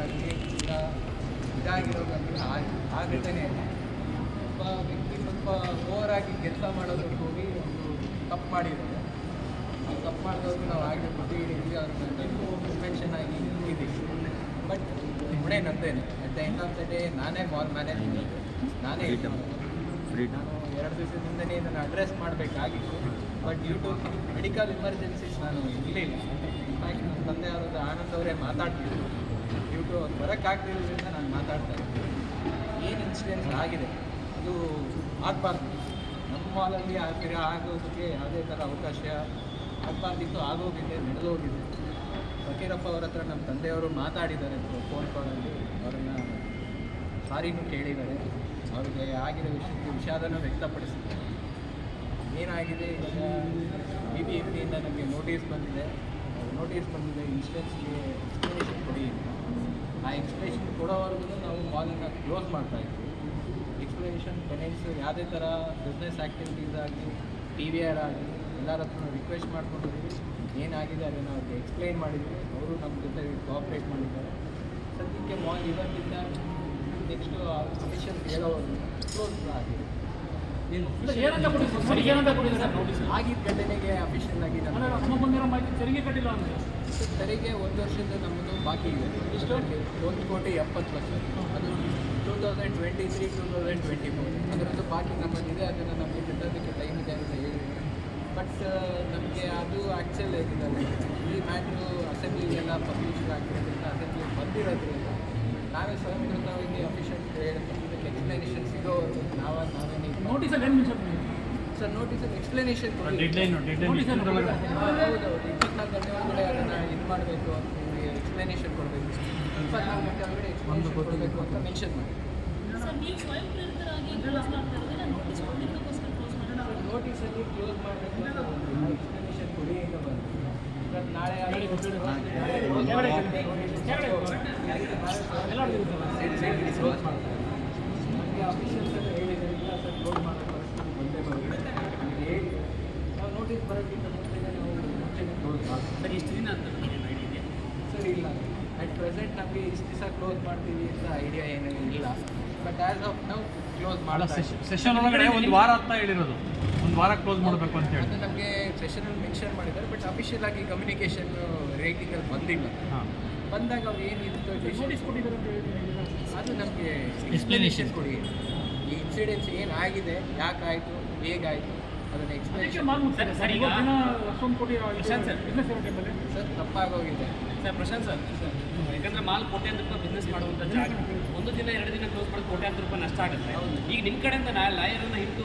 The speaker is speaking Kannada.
ಆಗಲಿ ಇಲ್ಲ ಇದಾಗಿರೋದಾಗಲಿ ಆ ಘಟನೆ ಒಬ್ಬ ವ್ಯಕ್ತಿ ಸ್ವಲ್ಪ ಓವರಾಗಿ ಕೆಲಸ ಮಾಡೋದಕ್ಕೆ ಹೋಗಿ ಒಂದು ತಪ್ಪು ಮಾಡಿದ್ದಾರೆ. ಆ ತಪ್ಪು ಮಾಡಿದವ್ರಿಗೆ ನಾವು ಆಗಲಿ ಬುದ್ಧಿ ಹಿಡಿದ್ವಿ, ಅವ್ರನ್ನ ಸಸ್ಪೆನ್ಷನ್ ಆಗಿ ಇದ್ದೀವಿ. ಬಟ್ ಹೊಣೆ ನಂದೇನೆ. At the end of the day ನಾನೇ ಮಾಲ್ ಮ್ಯಾನೇಜ್ಮೆಂಟ್, ನಾನೇ ನಾನು 2 ದಿವಸದಿಂದನೇ ಇದನ್ನು ಅಡ್ರೆಸ್ ಮಾಡಬೇಕಾಗಿತ್ತು. But due to medical emergencies ನಾನು ಇರಲಿಲ್ಲ. ಇನ್ಫ್ಯಾಕ್ಟ್ ನನ್ನ ತಂದೆ ಅವರಾದ ಆನಂದ್ ಅವರೇ ಮಾತಾಡ್ತಿದ್ರು. ಡ್ಯೂ ಟು ಅವ್ರು ಬರೋಕ್ಕಾಗ್ತಿರೋದ್ರಿಂದ ನಾನು ಮಾತಾಡ್ತಾ ಇದ್ದೆ. ಏನು ಇನ್ಸಿಡೆನ್ಸ್ ಆಗಿದೆ ಅದು ಆಗಬಾರ್ದು. ನಮ್ಮ ಮಾಲಲ್ಲಿ ಆಗೋದಕ್ಕೆ ಯಾವುದೇ ಥರ ಅವಕಾಶ ಆಗಬಾರ್ದಿತ್ತು, ಆಗೋಗಿದೆ, ನಡೆದೋಗಿದೆ. ಫಕೀರಪ್ಪ ಅವ್ರ ಹತ್ರ ನಮ್ಮ ತಂದೆಯವರು ಮಾತಾಡಿದ್ದಾರೆ ಫೋನ್ ಕಾಲಲ್ಲಿ. ಅವರನ್ನು ಸಾರಿನೂ ಕೇಳಿದ್ದಾರೆ. ಅವ್ರಿಗೆ ಆಗಿರೋ ವಿಷಯಕ್ಕೆ ವಿಷಾದನೂ ವ್ಯಕ್ತಪಡಿಸಿದ್ದಾರೆ. ಏನಾಗಿದೆ ಇವಾಗ BBMPಯಿಂದ ನಮಗೆ ನೋಟಿಸ್ ಬಂದಿದೆ. ಇನ್ಶೂರೆನ್ಸ್ಗೆ ಎಕ್ಸ್ಪ್ಲನೇಷನ್ ಕೊಡಿ. ಆ ಎಕ್ಸ್ಪ್ಲನೇಷನ್ ಕೊಡೋವರೆಗೂ ನಾವು ಮಾಲನ್ನು ಕ್ಲೋಸ್ ಮಾಡ್ತಾಯಿದ್ವಿ. ಎಕ್ಸ್ಪ್ಲನೇಷನ್ ಟೆನೆಂಟ್ಸು ಯಾವುದೇ ಥರ ಬಿಸ್ನೆಸ್ ಆ್ಯಕ್ಟಿವಿಟೀಸ್ ಆಗಲಿ PVR ಆಗಲಿ ಎಲ್ಲರ ಹತ್ರ ರಿಕ್ವೆಸ್ಟ್ ಮಾಡ್ಕೊಂಡಿದ್ದೀವಿ. ಏನಾಗಿದೆ ಅದನ್ನು ಅವ್ರಿಗೆ ಎಕ್ಸ್ಪ್ಲೈನ್ ಮಾಡಿದ್ವಿ. ಅವರು ನಮ್ಮ ಜೊತೆ ಕೋಆಪ್ರೇಟ್ ಮಾಡಿದ್ದಾರೆ. ಸದ್ಯಕ್ಕೆ ಮಾಲ್ ಇವತ್ತಿಂದ ನೆಕ್ಸ್ಟು ಅಫಿಷಿಯಲ್ ಹೇಳೋವರೆಗೂ ಕ್ಲೋಸ್ ಆಗಿದೆ. ಆಗಿದ್ದ ಘಟನೆಗೆ ಅಫಿಷಿಯಲ್ ಆಗಿ ತೆರಿಗೆ 1 ವರ್ಷದ ನಮ್ಮದು ಬಾಕಿ ಇದೆ. ಇಷ್ಟೊಂದು 1,70,00,000. ಅದು 2023-2024 ಅದರದ್ದು ಬಾಕಿ ನಮ್ಮಲ್ಲಿದೆ. ಅದನ್ನು ನಮಗೆ ಕಟ್ಟೋದಕ್ಕೆ ಟೈಮ್ ಇದೆ ಅಂತ ಹೇಳಿದೆ. ಬಟ್ ನಮಗೆ ಅದು ಆ್ಯಕ್ಚುಲ್ ಆಗಿದ್ದಾರೆ. ಈ ಮ್ಯಾಟ್ರು ಅಸೆಂಬ್ಲಿಗೆಲ್ಲ ಪಬ್ಲಿಷ್ ಆಗಿರೋದ್ರಿಂದ ಅಸೆಂಬ್ಲಿಗೆ ಬಂದಿರೋದ್ರಿಂದ ನಾವೇ ಸ್ವಯಂಕೃತವಾಗಿ ಅಫಿಷಿಯಲ್ ಇದಕ್ಕೆ ಎಕ್ಸ್ಪ್ಲನೇಷನ್ ಸಿಗೋವರೆಗೂ ನಾವೇನೇ ನೋಟಿಸಲ್ಲಿ ಏನು ಸರ್ ನೋಟಿಸಲ್ಲಿ ಎಕ್ಸ್ಪ್ಲನೇಷನ್ ಕೊಡಿ. ಹೌದೌದು 24 ಗಂಟೆ ಒಳಗಡೆ ಅದನ್ನು ಇದು ಮಾಡಬೇಕು, ಎಕ್ಸ್ಪ್ಲನೇಷನ್ ಕೊಡಬೇಕು. 24 ಗಂಟೆ ಒಳಗಡೆ ಎಕ್ಸ್ಪ್ಲನೇಷನ್ ಕೊಡಬೇಕು ಅಂತ ಮೆನ್ಷನ್ ಮಾಡಿ. ನೋಟಿಸಲ್ಲಿ ಕ್ಲೋಸ್ ಮಾಡಬೇಕು ಅಂತ ಎಕ್ಸ್ಪ್ಲನೇಷನ್ ಕೊಡಿ ಅಂತ ಬಂದು ನಾಳೆ ಕ್ಲೋಸ್ ಮಾಡ್ತಾರೆ. ನಮಗೆ ಅಫಿಷಿಯಲ್ಸ್ ಎಲ್ಲ ಹೇಳಿದ್ರಿಂದ ಸರ್ ಕ್ಲೋಸ್ ಮಾಡೋ ಪರಿಸ್ಥಿತಿ ಬಂದೇ ಬರುತ್ತೆ. ಹೇಳಿ ನಾವು ನೋಟಿಸ್ ಬರೋಕ್ಕಿಂತ ಮುಂಚೆನೇ ನಾವು ಕ್ಲೋಸ್ ಮಾಡ್ತೀವಿ. ಸರ್ ಇಷ್ಟು ದಿನ ಅಂತ ಸರ್ ಇಲ್ಲ, ಅಟ್ ಪ್ರೆಸೆಂಟ್ ನಮಗೆ ಇಷ್ಟು ದಿವಸ ಕ್ಲೋಸ್ ಮಾಡ್ತೀವಿ ಅಂತ ಐಡಿಯಾ ಏನೂ ಇಲ್ಲ. ಬಟ್ ಆ್ಯಸ್ ಆಫ್ ನಾವು ಕ್ಲೋಸ್ ಮಾಡೋ ಸೆಷನ್ ಒಳಗಡೆ 1 ವಾರ ಅಂತ ಹೇಳಿರೋದು, 1 ವಾರ ಕ್ಲೋಸ್ ಮಾಡಬೇಕು ಅಂತ ಹೇಳಿ ಅದು ನಮಗೆ ಸೆಷನಲ್ಲಿ ಮೆನ್ಷನ್ ಮಾಡಿದ್ದಾರೆ. ಬಟ್ ಅಫಿಷಿಯಲ್ ಆಗಿ ಕಮ್ಯುನಿಕೇಷನ್ ರೇಟಿಂಗಲ್ಲಿ ಬಂದಿಲ್ಲ. ಬಂದಾಗ ಅವ್ರು ಏನಿತ್ತು ನೋಟಿಸ್ ಕೊಟ್ಟಿದ್ದಾರೆ ಅಂತ ಹೇಳಿ ಅದು ನಮಗೆ ಎಕ್ಸ್ಪ್ಲನೇಷನ್ ಕೊಡಿ. ಈ ಇನ್ಸಿಡೆನ್ಸ್ ಏನಾಗಿದೆ, ಯಾಕಾಯಿತು, ಹೇಗಾಯಿತು ಅದನ್ನು ಎಕ್ಸ್ಪ್ಲನೇಷನ್ ಸರ್ ತಪ್ಪಾಗೋಗಿದೆ ಸರ್. ಪ್ರಶಾಂತ್ ಸರ್, ಯಾಕಂದರೆ ಮಾಲ್ ಕೋಟ್ಯಾಂತರ ರೂಪಾಯಿ ಬಿಸ್ನೆಸ್ ಮಾಡುವಂಥ ಜಾಗ 1 ದಿನ 2 ದಿನ ಕ್ಲೋಸ್ ಮಾಡಿ ಕೋಟ್ಯಾಂತರ ರೂಪಾಯಿ ನಷ್ಟ ಆಗುತ್ತೆ. ಈಗ ನಿಮ್ಮ ಕಡೆಯಿಂದ ಲಾಯರನ್ನು ಇಟ್ಟು